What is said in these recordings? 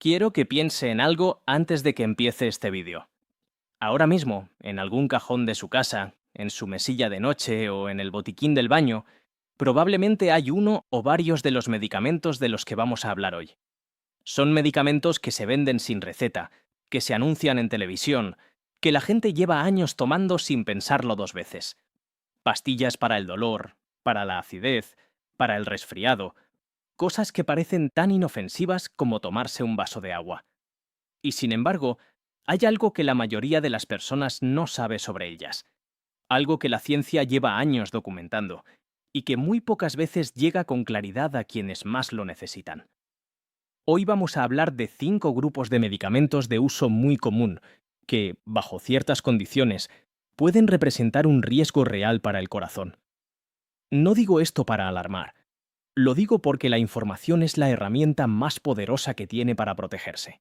Quiero que piense en algo antes de que empiece este vídeo. Ahora mismo, en algún cajón de su casa, en su mesilla de noche o en el botiquín del baño, probablemente hay uno o varios de los medicamentos de los que vamos a hablar hoy. Son medicamentos que se venden sin receta, que se anuncian en televisión, que la gente lleva años tomando sin pensarlo dos veces. Pastillas para el dolor, para la acidez, para el resfriado, cosas que parecen tan inofensivas como tomarse un vaso de agua. Y sin embargo, hay algo que la mayoría de las personas no sabe sobre ellas, algo que la ciencia lleva años documentando, y que muy pocas veces llega con claridad a quienes más lo necesitan. Hoy vamos a hablar de 5 grupos de medicamentos de uso muy común, que, bajo ciertas condiciones, pueden representar un riesgo real para el corazón. No digo esto para alarmar, lo digo porque la información es la herramienta más poderosa que tiene para protegerse.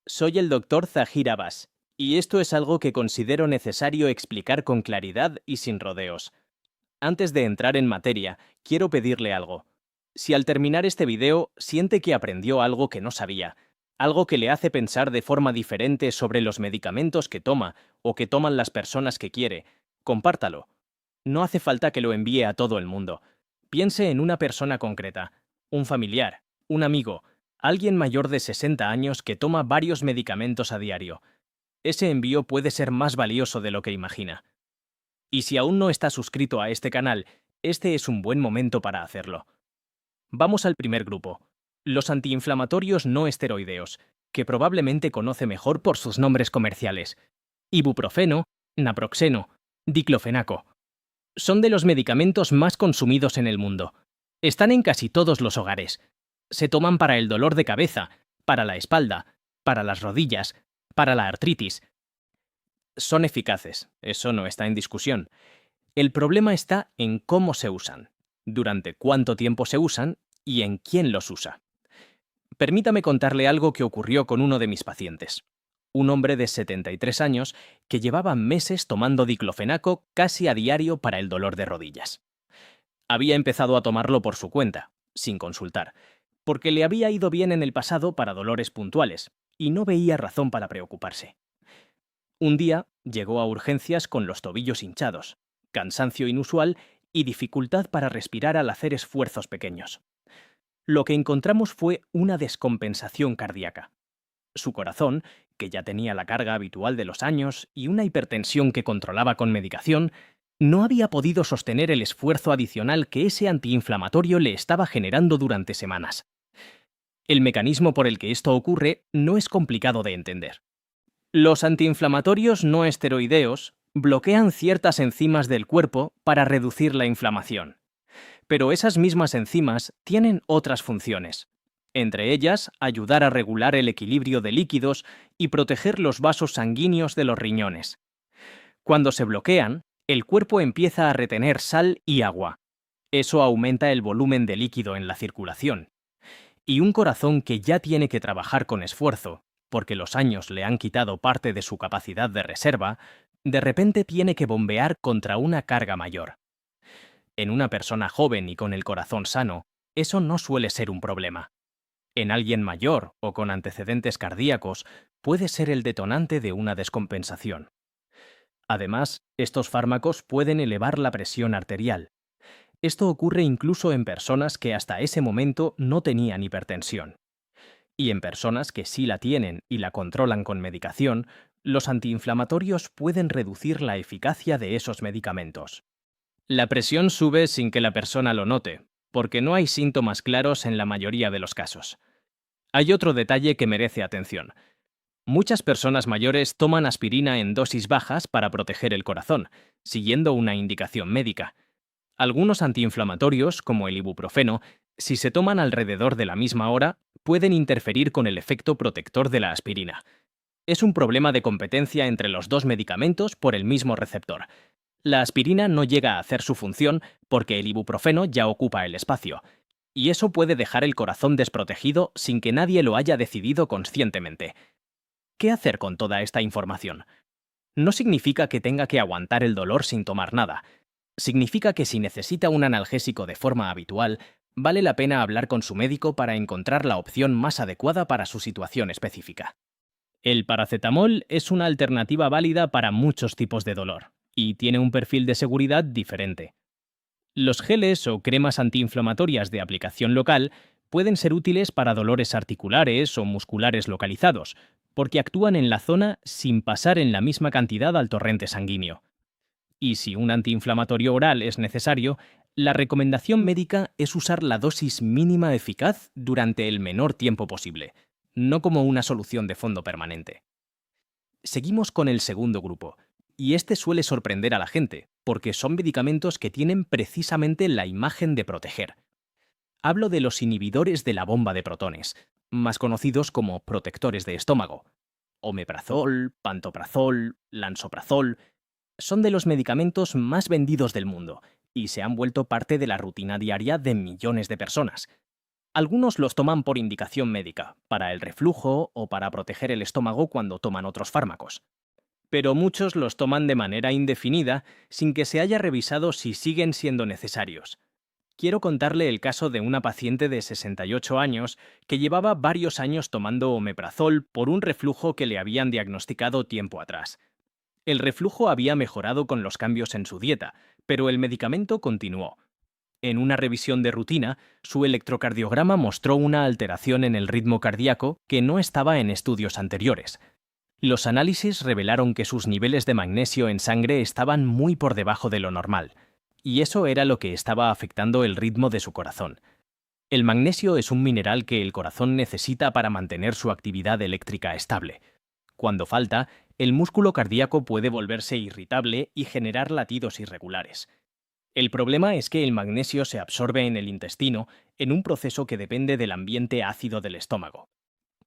Soy el Dr. Zahir Abbas, y esto es algo que considero necesario explicar con claridad y sin rodeos. Antes de entrar en materia, quiero pedirle algo. Si al terminar este video siente que aprendió algo que no sabía, algo que le hace pensar de forma diferente sobre los medicamentos que toma o que toman las personas que quiere, compártalo. No hace falta que lo envíe a todo el mundo. Piense en una persona concreta, un familiar, un amigo, alguien mayor de 60 años que toma varios medicamentos a diario. Ese envío puede ser más valioso de lo que imagina. Y si aún no está suscrito a este canal, este es un buen momento para hacerlo. Vamos al primer grupo, los antiinflamatorios no esteroideos, que probablemente conoce mejor por sus nombres comerciales: ibuprofeno, naproxeno, diclofenaco. Son de los medicamentos más consumidos en el mundo. Están en casi todos los hogares. Se toman para el dolor de cabeza, para la espalda, para las rodillas, para la artritis. Son eficaces, eso no está en discusión. El problema está en cómo se usan, durante cuánto tiempo se usan y en quién los usa. Permítame contarle algo que ocurrió con uno de mis pacientes. Un hombre de 73 años que llevaba meses tomando diclofenaco casi a diario para el dolor de rodillas. Había empezado a tomarlo por su cuenta, sin consultar, porque le había ido bien en el pasado para dolores puntuales, y no veía razón para preocuparse. Un día llegó a urgencias con los tobillos hinchados, cansancio inusual y dificultad para respirar al hacer esfuerzos pequeños. Lo que encontramos fue una descompensación cardíaca. Su corazón, que ya tenía la carga habitual de los años y una hipertensión que controlaba con medicación, no había podido sostener el esfuerzo adicional que ese antiinflamatorio le estaba generando durante semanas. El mecanismo por el que esto ocurre no es complicado de entender. Los antiinflamatorios no esteroideos bloquean ciertas enzimas del cuerpo para reducir la inflamación. Pero esas mismas enzimas tienen otras funciones. Entre ellas, ayudar a regular el equilibrio de líquidos y proteger los vasos sanguíneos de los riñones. Cuando se bloquean, el cuerpo empieza a retener sal y agua. Eso aumenta el volumen de líquido en la circulación. Y un corazón que ya tiene que trabajar con esfuerzo, porque los años le han quitado parte de su capacidad de reserva, de repente tiene que bombear contra una carga mayor. En una persona joven y con el corazón sano, eso no suele ser un problema. En alguien mayor o con antecedentes cardíacos, puede ser el detonante de una descompensación. Además, estos fármacos pueden elevar la presión arterial. Esto ocurre incluso en personas que hasta ese momento no tenían hipertensión. Y en personas que sí la tienen y la controlan con medicación, los antiinflamatorios pueden reducir la eficacia de esos medicamentos. La presión sube sin que la persona lo note, porque no hay síntomas claros en la mayoría de los casos. Hay otro detalle que merece atención. Muchas personas mayores toman aspirina en dosis bajas para proteger el corazón, siguiendo una indicación médica. Algunos antiinflamatorios, como el ibuprofeno, si se toman alrededor de la misma hora, pueden interferir con el efecto protector de la aspirina. Es un problema de competencia entre los dos medicamentos por el mismo receptor. La aspirina no llega a hacer su función porque el ibuprofeno ya ocupa el espacio, y eso puede dejar el corazón desprotegido sin que nadie lo haya decidido conscientemente. ¿Qué hacer con toda esta información? No significa que tenga que aguantar el dolor sin tomar nada. Significa que si necesita un analgésico de forma habitual, Vale la pena hablar con su médico para encontrar la opción más adecuada para su situación específica. El paracetamol es una alternativa válida para muchos tipos de dolor y tiene un perfil de seguridad diferente. Los geles o cremas antiinflamatorias de aplicación local pueden ser útiles para dolores articulares o musculares localizados, porque actúan en la zona sin pasar en la misma cantidad al torrente sanguíneo. Y si un antiinflamatorio oral es necesario, la recomendación médica es usar la dosis mínima eficaz durante el menor tiempo posible, no como una solución de fondo permanente. Seguimos con el segundo grupo, y este suele sorprender a la gente, porque son medicamentos que tienen precisamente la imagen de proteger. Hablo de los inhibidores de la bomba de protones, más conocidos como protectores de estómago. Omeprazol, pantoprazol, lansoprazol son de los medicamentos más vendidos del mundo y se han vuelto parte de la rutina diaria de millones de personas. Algunos los toman por indicación médica, para el reflujo o para proteger el estómago cuando toman otros fármacos. Pero muchos los toman de manera indefinida sin que se haya revisado si siguen siendo necesarios. Quiero contarle el caso de una paciente de 68 años que llevaba varios años tomando omeprazol por un reflujo que le habían diagnosticado tiempo atrás. El reflujo había mejorado con los cambios en su dieta, pero el medicamento continuó. En una revisión de rutina, su electrocardiograma mostró una alteración en el ritmo cardíaco que no estaba en estudios anteriores. Los análisis revelaron que sus niveles de magnesio en sangre estaban muy por debajo de lo normal, y eso era lo que estaba afectando el ritmo de su corazón. El magnesio es un mineral que el corazón necesita para mantener su actividad eléctrica estable. Cuando falta, el músculo cardíaco puede volverse irritable y generar latidos irregulares. El problema es que el magnesio se absorbe en el intestino en un proceso que depende del ambiente ácido del estómago.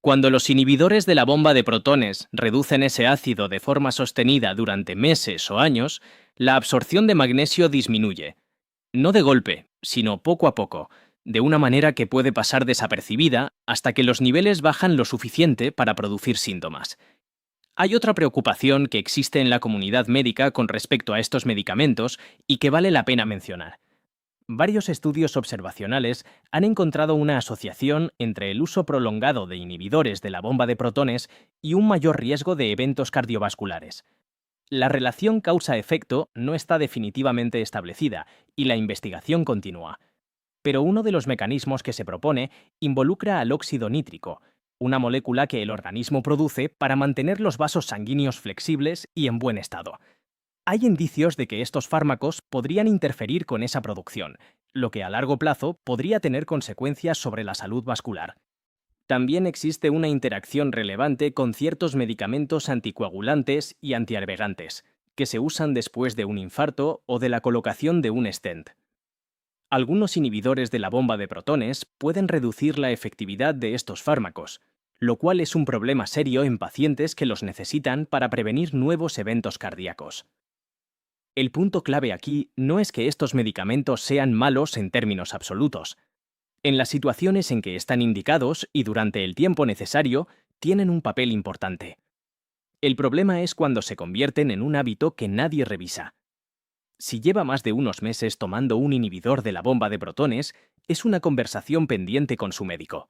Cuando los inhibidores de la bomba de protones reducen ese ácido de forma sostenida durante meses o años, la absorción de magnesio disminuye. No de golpe, sino poco a poco, de una manera que puede pasar desapercibida hasta que los niveles bajan lo suficiente para producir síntomas. Hay otra preocupación que existe en la comunidad médica con respecto a estos medicamentos y que vale la pena mencionar. Varios estudios observacionales han encontrado una asociación entre el uso prolongado de inhibidores de la bomba de protones y un mayor riesgo de eventos cardiovasculares. La relación causa-efecto no está definitivamente establecida y la investigación continúa. Pero uno de los mecanismos que se propone involucra al óxido nítrico, una molécula que el organismo produce para mantener los vasos sanguíneos flexibles y en buen estado. Hay indicios de que estos fármacos podrían interferir con esa producción, lo que a largo plazo podría tener consecuencias sobre la salud vascular. También existe una interacción relevante con ciertos medicamentos anticoagulantes y antiagregantes, que se usan después de un infarto o de la colocación de un stent. Algunos inhibidores de la bomba de protones pueden reducir la efectividad de estos fármacos, lo cual es un problema serio en pacientes que los necesitan para prevenir nuevos eventos cardíacos. El punto clave aquí no es que estos medicamentos sean malos en términos absolutos. En las situaciones en que están indicados y durante el tiempo necesario, tienen un papel importante. El problema es cuando se convierten en un hábito que nadie revisa. Si lleva más de unos meses tomando un inhibidor de la bomba de protones, es una conversación pendiente con su médico.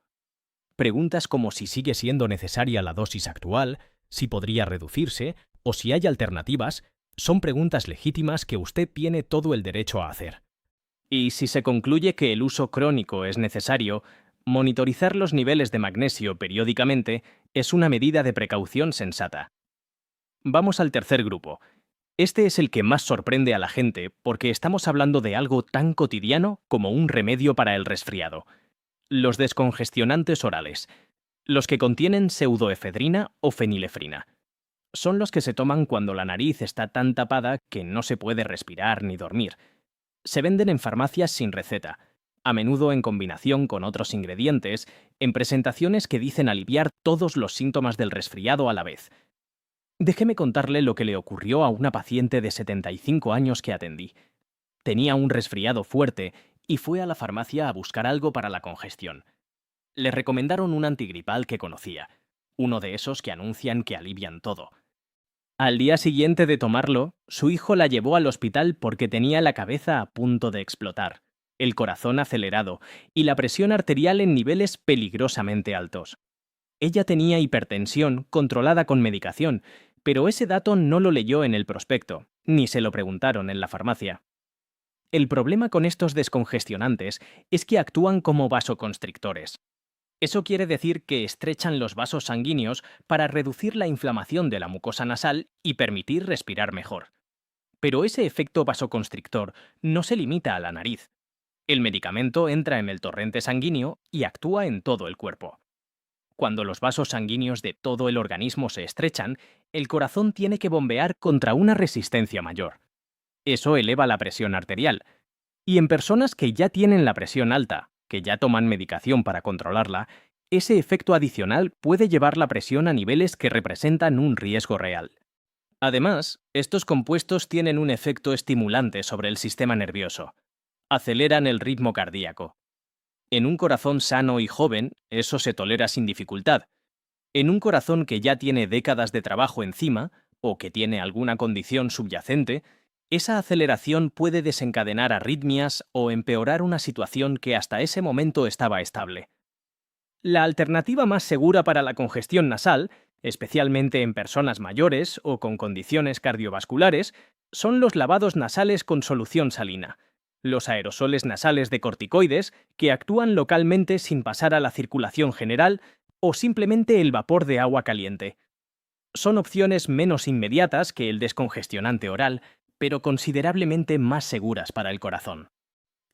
Preguntas como si sigue siendo necesaria la dosis actual, si podría reducirse o si hay alternativas, son preguntas legítimas que usted tiene todo el derecho a hacer. Y si se concluye que el uso crónico es necesario, monitorizar los niveles de magnesio periódicamente es una medida de precaución sensata. Vamos al tercer grupo. Este es el que más sorprende a la gente porque estamos hablando de algo tan cotidiano como un remedio para el resfriado. Los descongestionantes orales, los que contienen pseudoefedrina o fenilefrina. Son los que se toman cuando la nariz está tan tapada que no se puede respirar ni dormir. Se venden en farmacias sin receta, a menudo en combinación con otros ingredientes, en presentaciones que dicen aliviar todos los síntomas del resfriado a la vez. Déjeme contarle lo que le ocurrió a una paciente de 75 años que atendí. Tenía un resfriado fuerte y fue a la farmacia a buscar algo para la congestión. Le recomendaron un antigripal que conocía, uno de esos que anuncian que alivian todo. Al día siguiente de tomarlo, su hijo la llevó al hospital porque tenía la cabeza a punto de explotar. el corazón acelerado y la presión arterial en niveles peligrosamente altos. Ella tenía hipertensión controlada con medicación, pero ese dato no lo leyó en el prospecto, ni se lo preguntaron en la farmacia. El problema con estos descongestionantes es que actúan como vasoconstrictores. Eso quiere decir que estrechan los vasos sanguíneos para reducir la inflamación de la mucosa nasal y permitir respirar mejor. Pero ese efecto vasoconstrictor no se limita a la nariz. El medicamento entra en el torrente sanguíneo y actúa en todo el cuerpo. Cuando los vasos sanguíneos de todo el organismo se estrechan, el corazón tiene que bombear contra una resistencia mayor. Eso eleva la presión arterial. Y en personas que ya tienen la presión alta, que ya toman medicación para controlarla, ese efecto adicional puede llevar la presión a niveles que representan un riesgo real. Además, estos compuestos tienen un efecto estimulante sobre el sistema nervioso. Aceleran el ritmo cardíaco. En un corazón sano y joven, eso se tolera sin dificultad. En un corazón que ya tiene décadas de trabajo encima, o que tiene alguna condición subyacente, esa aceleración puede desencadenar arritmias o empeorar una situación que hasta ese momento estaba estable. La alternativa más segura para la congestión nasal, especialmente en personas mayores o con condiciones cardiovasculares, son los lavados nasales con solución salina, los aerosoles nasales de corticoides que actúan localmente sin pasar a la circulación general o simplemente el vapor de agua caliente. Son opciones menos inmediatas que el descongestionante oral, pero considerablemente más seguras para el corazón.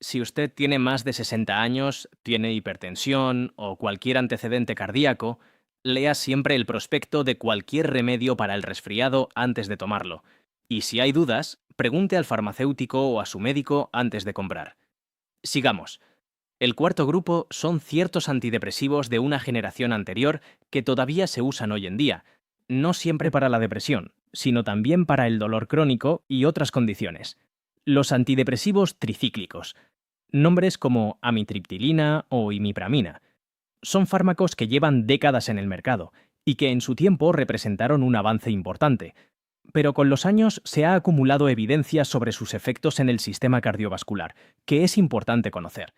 Si usted tiene más de 60 años, tiene hipertensión o cualquier antecedente cardíaco, lea siempre el prospecto de cualquier remedio para el resfriado antes de tomarlo. Y si hay dudas, pregunte al farmacéutico o a su médico antes de comprar. Sigamos. El cuarto grupo son ciertos antidepresivos de una generación anterior que todavía se usan hoy en día, no siempre para la depresión, sino también para el dolor crónico y otras condiciones. Los antidepresivos tricíclicos, nombres como amitriptilina o imipramina, son fármacos que llevan décadas en el mercado y que en su tiempo representaron un avance importante, pero con los años se ha acumulado evidencia sobre sus efectos en el sistema cardiovascular, que es importante conocer.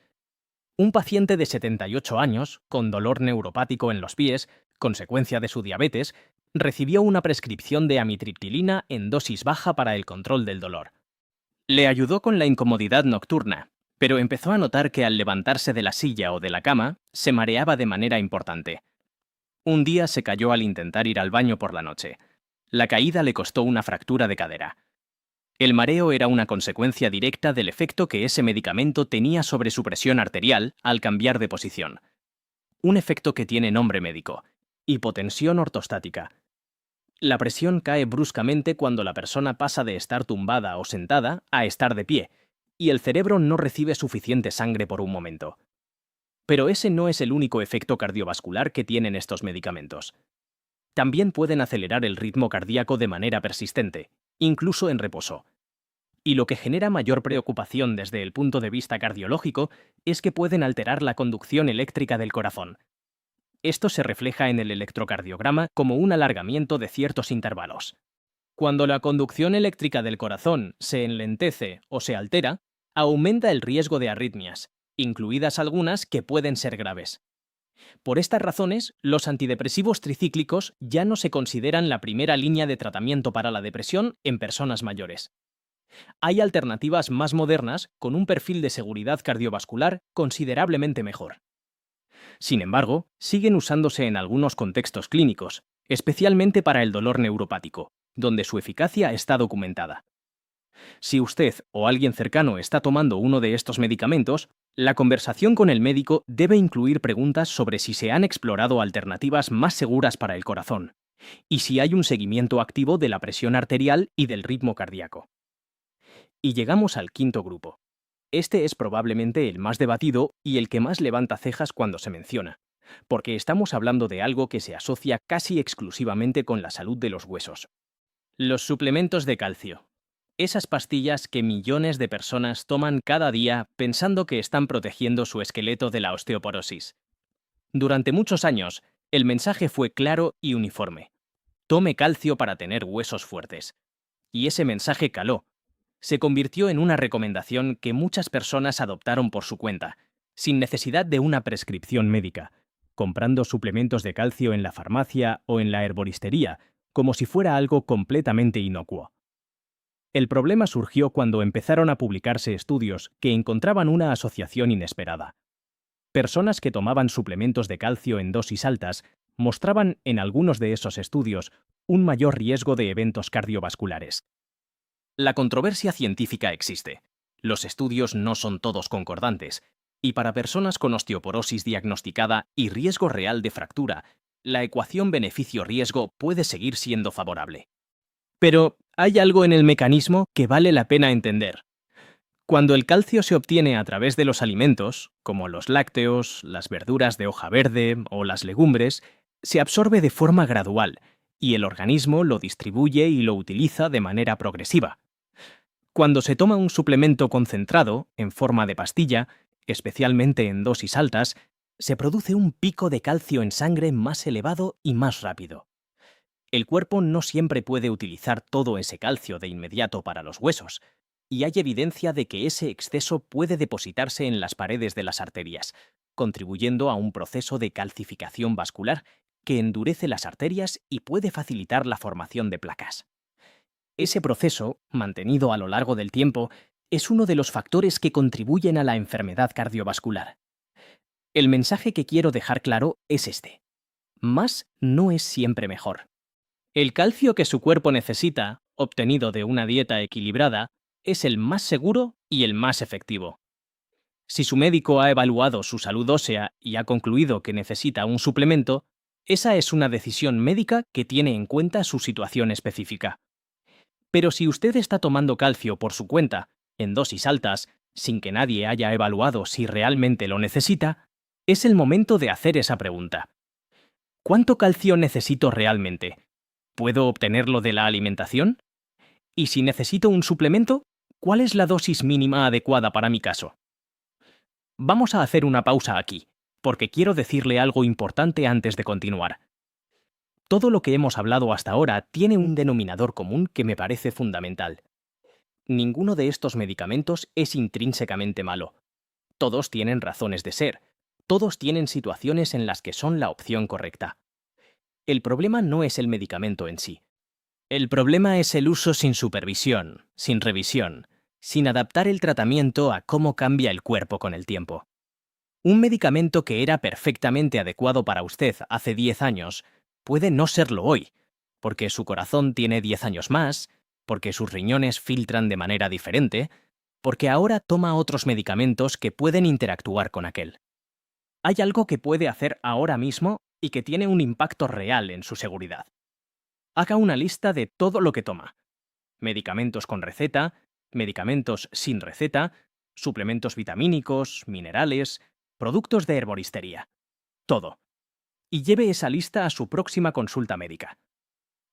Un paciente de 78 años, con dolor neuropático en los pies, consecuencia de su diabetes, recibió una prescripción de amitriptilina en dosis baja para el control del dolor. Le ayudó con la incomodidad nocturna, pero empezó a notar que al levantarse de la silla o de la cama, se mareaba de manera importante. Un día se cayó al intentar ir al baño por la noche. La caída le costó una fractura de cadera. El mareo era una consecuencia directa del efecto que ese medicamento tenía sobre su presión arterial al cambiar de posición. Un efecto que tiene nombre médico: hipotensión ortostática. La presión cae bruscamente cuando la persona pasa de estar tumbada o sentada a estar de pie, y el cerebro no recibe suficiente sangre por un momento. Pero ese no es el único efecto cardiovascular que tienen estos medicamentos. También pueden acelerar el ritmo cardíaco de manera persistente, incluso en reposo. Y lo que genera mayor preocupación desde el punto de vista cardiológico es que pueden alterar la conducción eléctrica del corazón. Esto se refleja en el electrocardiograma como un alargamiento de ciertos intervalos. Cuando la conducción eléctrica del corazón se enlentece o se altera, aumenta el riesgo de arritmias, incluidas algunas que pueden ser graves. Por estas razones, los antidepresivos tricíclicos ya no se consideran la primera línea de tratamiento para la depresión en personas mayores. Hay alternativas más modernas con un perfil de seguridad cardiovascular considerablemente mejor. Sin embargo, siguen usándose en algunos contextos clínicos, especialmente para el dolor neuropático, donde su eficacia está documentada. Si usted o alguien cercano está tomando uno de estos medicamentos, la conversación con el médico debe incluir preguntas sobre si se han explorado alternativas más seguras para el corazón, y si hay un seguimiento activo de la presión arterial y del ritmo cardíaco. Y llegamos al quinto grupo. Este es probablemente el más debatido y el que más levanta cejas cuando se menciona, porque estamos hablando de algo que se asocia casi exclusivamente con la salud de los huesos. Los suplementos de calcio. Esas pastillas que millones de personas toman cada día pensando que están protegiendo su esqueleto de la osteoporosis. Durante muchos años, el mensaje fue claro y uniforme: tome calcio para tener huesos fuertes. Y ese mensaje caló. se convirtió en una recomendación que muchas personas adoptaron por su cuenta, sin necesidad de una prescripción médica, comprando suplementos de calcio en la farmacia o en la herboristería, como si fuera algo completamente inocuo. El problema surgió cuando empezaron a publicarse estudios que encontraban una asociación inesperada. Personas que tomaban suplementos de calcio en dosis altas mostraban en algunos de esos estudios un mayor riesgo de eventos cardiovasculares. La controversia científica existe. Los estudios no son todos concordantes, y para personas con osteoporosis diagnosticada y riesgo real de fractura, la ecuación beneficio-riesgo puede seguir siendo favorable. Pero hay algo en el mecanismo que vale la pena entender. Cuando el calcio se obtiene a través de los alimentos, como los lácteos, las verduras de hoja verde o las legumbres, se absorbe de forma gradual, y el organismo lo distribuye y lo utiliza de manera progresiva. Cuando se toma un suplemento concentrado, en forma de pastilla, especialmente en dosis altas, se produce un pico de calcio en sangre más elevado y más rápido. El cuerpo no siempre puede utilizar todo ese calcio de inmediato para los huesos, y hay evidencia de que ese exceso puede depositarse en las paredes de las arterias, contribuyendo a un proceso de calcificación vascular que endurece las arterias y puede facilitar la formación de placas. Ese proceso, mantenido a lo largo del tiempo, es uno de los factores que contribuyen a la enfermedad cardiovascular. El mensaje que quiero dejar claro es este: más no es siempre mejor. El calcio que su cuerpo necesita, obtenido de una dieta equilibrada, es el más seguro y el más efectivo. Si su médico ha evaluado su salud ósea y ha concluido que necesita un suplemento, esa es una decisión médica que tiene en cuenta su situación específica. Pero si usted está tomando calcio por su cuenta, en dosis altas, sin que nadie haya evaluado si realmente lo necesita, es el momento de hacer esa pregunta. ¿Cuánto calcio necesito realmente? ¿Puedo obtenerlo de la alimentación? Y si necesito un suplemento, ¿cuál es la dosis mínima adecuada para mi caso? Vamos a hacer una pausa aquí, porque quiero decirle algo importante antes de continuar. Todo lo que hemos hablado hasta ahora tiene un denominador común que me parece fundamental. Ninguno de estos medicamentos es intrínsecamente malo. Todos tienen razones de ser. Todos tienen situaciones en las que son la opción correcta. El problema no es el medicamento en sí. El problema es el uso sin supervisión, sin revisión, sin adaptar el tratamiento a cómo cambia el cuerpo con el tiempo. Un medicamento que era perfectamente adecuado para usted hace 10 años puede no serlo hoy, porque su corazón tiene 10 años más, porque sus riñones filtran de manera diferente, porque ahora toma otros medicamentos que pueden interactuar con aquel. Hay algo que puede hacer ahora mismo y que tiene un impacto real en su seguridad. Haga una lista de todo lo que toma: medicamentos con receta, medicamentos sin receta, suplementos vitamínicos, minerales, productos de herboristería. Todo. Y lleve esa lista a su próxima consulta médica.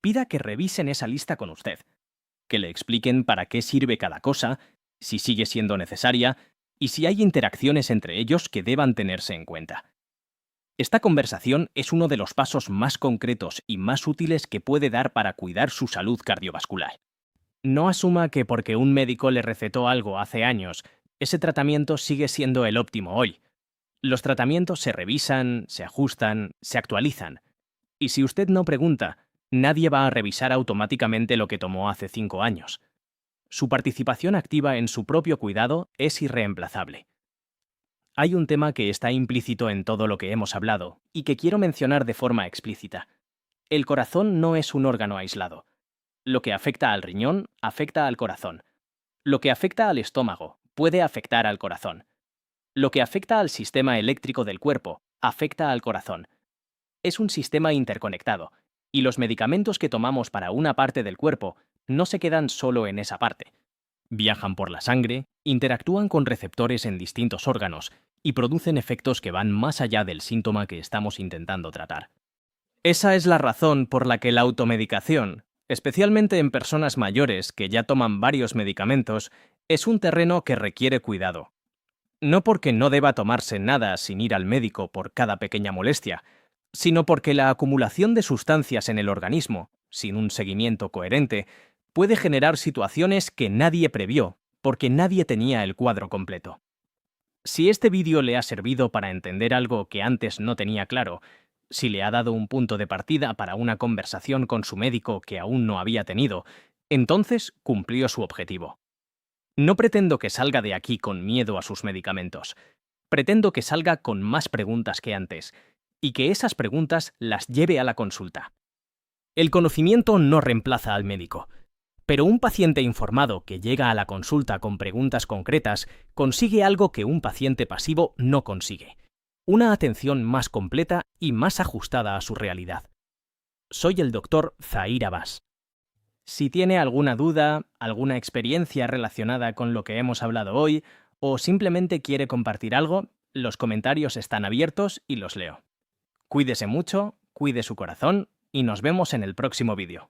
Pida que revisen esa lista con usted, que le expliquen para qué sirve cada cosa, si sigue siendo necesaria y si hay interacciones entre ellos que deban tenerse en cuenta. Esta conversación es uno de los pasos más concretos y más útiles que puede dar para cuidar su salud cardiovascular. No asuma que porque un médico le recetó algo hace años, ese tratamiento sigue siendo el óptimo hoy. Los tratamientos se revisan, se ajustan, se actualizan. Y si usted no pregunta, nadie va a revisar automáticamente lo que tomó hace 5 años. Su participación activa en su propio cuidado es irreemplazable. Hay un tema que está implícito en todo lo que hemos hablado y que quiero mencionar de forma explícita. El corazón no es un órgano aislado. Lo que afecta al riñón afecta al corazón. Lo que afecta al estómago puede afectar al corazón. Lo que afecta al sistema eléctrico del cuerpo afecta al corazón. Es un sistema interconectado, y los medicamentos que tomamos para una parte del cuerpo no se quedan solo en esa parte. Viajan por la sangre, interactúan con receptores en distintos órganos y producen efectos que van más allá del síntoma que estamos intentando tratar. Esa es la razón por la que la automedicación, especialmente en personas mayores que ya toman varios medicamentos, es un terreno que requiere cuidado. No porque no deba tomarse nada sin ir al médico por cada pequeña molestia, sino porque la acumulación de sustancias en el organismo, sin un seguimiento coherente, puede generar situaciones que nadie previó, porque nadie tenía el cuadro completo. Si este vídeo le ha servido para entender algo que antes no tenía claro, si le ha dado un punto de partida para una conversación con su médico que aún no había tenido, entonces cumplió su objetivo. No pretendo que salga de aquí con miedo a sus medicamentos. Pretendo que salga con más preguntas que antes, y que esas preguntas las lleve a la consulta. El conocimiento no reemplaza al médico, pero un paciente informado que llega a la consulta con preguntas concretas consigue algo que un paciente pasivo no consigue: una atención más completa y más ajustada a su realidad. Soy el Dr. Zahir Abbas. Si tiene alguna duda, alguna experiencia relacionada con lo que hemos hablado hoy, o simplemente quiere compartir algo, los comentarios están abiertos y los leo. Cuídese mucho, cuide su corazón y nos vemos en el próximo vídeo.